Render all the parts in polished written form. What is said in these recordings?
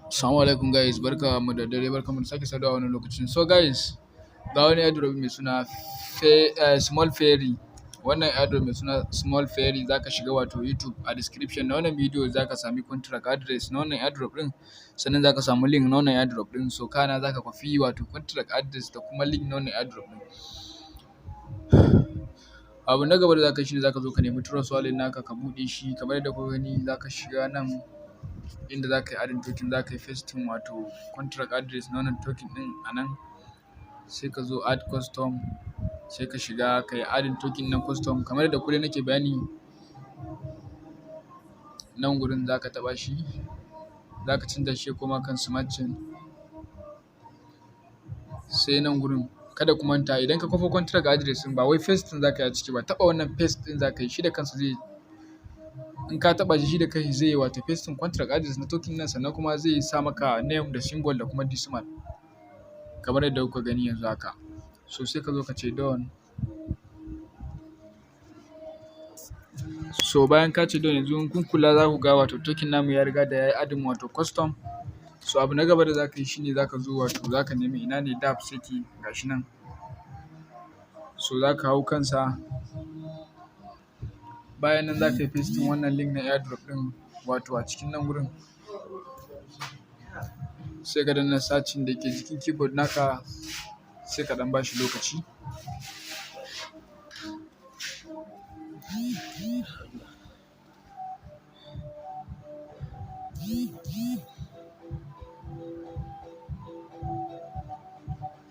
Assalamu alaikum guys, barkamu da dare, barkamu da sake saduwa wani lokacin. So guys, ga wani airdrop mai suna small fairy. Wannan airdrop mai suna small fairy zaka shiga wato YouTube, a description na wannan bidiyo zaka sami contract address na wannan airdrop din, sannan zaka samu link na wannan airdrop din. So kana zaka kwafi wato contract address da kuma link na wannan airdrop din. Abu na gaba da zaka yi shine zaka zo ka nemi Trustwallet naka ka buɗe shi, kamar yadda kuka gani zaka shiga nan inda zaka yi adding token, zaka yi pasting wato contract address na wannan token din a nan, sai ka zo add custom, sai ka shiga ka yi adding token na custom kamar yadda kullum nake bayani. Nan gurin zaka taɓa shi, zaka canza shi ya koma kan smart chain, sai nan gurin kada ku manta idan ka kwafo contract address din ba wai pasting zaka yi a ciki ba, taɓa wannan paste din zaka yi, shi da kansa zai, in ka taɓa shi da kai zai yi wato pasting contract address na token nan, sannan kuma zai sa maka name da symbol da kuma decimal kamar yadda kuka gani yanzu haka. So sai ka zo ka ce done. So bayan ka ce done, yanzu in kun kula za ku ga wato token namu ya riga da ya yi adding wato custom. So abu na gaba da zaka yi shine zaka zo wato zaka nemi ina ne dApp yake, gashi nan. So zaka hau kansa, bayan nan zaka yi pasting wannan link na airdrop din wato a cikin nan gurin, sai ka danna searching da ke jikin keyboard naka, sai ka dan bashi lokaci.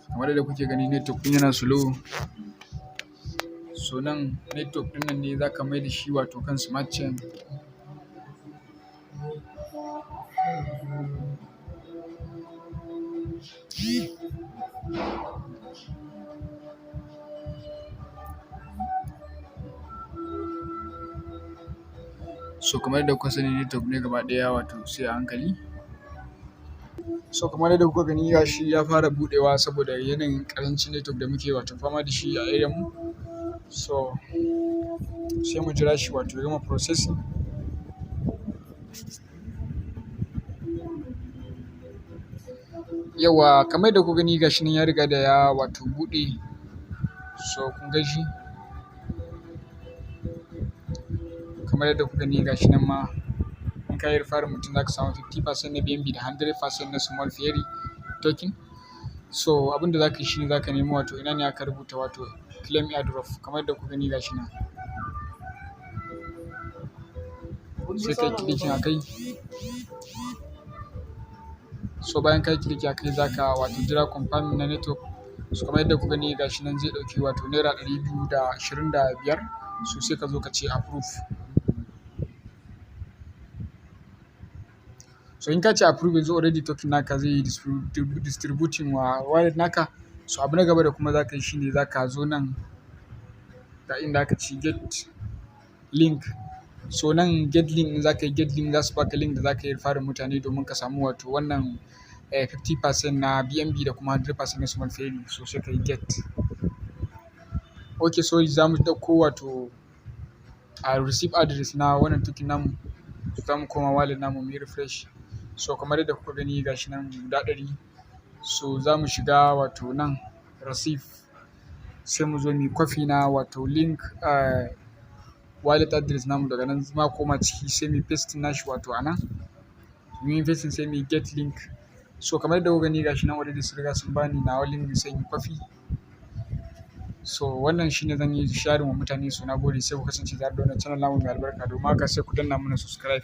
Kamar yadda kuke gani network din yana slow. So nan network din nan ne zaka mai da shi wato kan smart chain. So kamar yadda kuka sani network ne gaba ɗaya wato sai a hankali. So kamar yadda kuka gani gashi ya fara buɗewa saboda yanayin ƙarancin network da muke wato fama da shi a area mu. So sai mu jira shi wato ya gama processing. Yawa kamar yadda kuka gani gashi nan ya riga da ya wato buɗe. So kun ga shi kamar yadda kuka gani gashi nan ma in ka yi referral mutum zaka samu 50% na BNB da 100% na small fairy token. So abinda zaka yi shine zaka nemi wato ina ne aka rubuta wato claim airdrop, kamar yadda kuka gani gashi nan. Sai kai clicking a kai. So bayan kai click a kai zaka wato jira confirm na network. So kamar yadda kuka gani gashi nan zai ɗauki wato naira 225. So sai ka zo ka ce approve. So in ka ce approve yanzu already token naka zai yi distributing wa wallet naka. So abu na gaba da kuma zaka yi shine zaka zo nan ga inda aka ci get link. So nan get link, zaka yi get link, za su baka link da zaka yi referral mutane domin ka samu wato wannan 50% na BNB da kuma 100% na small fairy. So sai ka yi get. Okay, so za mu ɗauko wato a receive address na wannan token namu, za mu koma wallet namu mu yi refresh. So kamar yadda kuka gani gashi nan guda 100. So za mu shiga wato nan receive, sai mu zo mu yi copy na wato link wallet address namu, daga nan ma koma ciki sai mu paste nashi wato a nan. Mu yi pasting sai mu get link. So kamar yadda kuka gani gashi nan already sun riga sun bani nawa link sai in copy. So wannan shine zan yi sharing wa mutane. So na gode, sai ku kasance tare da wannan channel namu mai albarka, domin haka sai ku danna mana subscribe.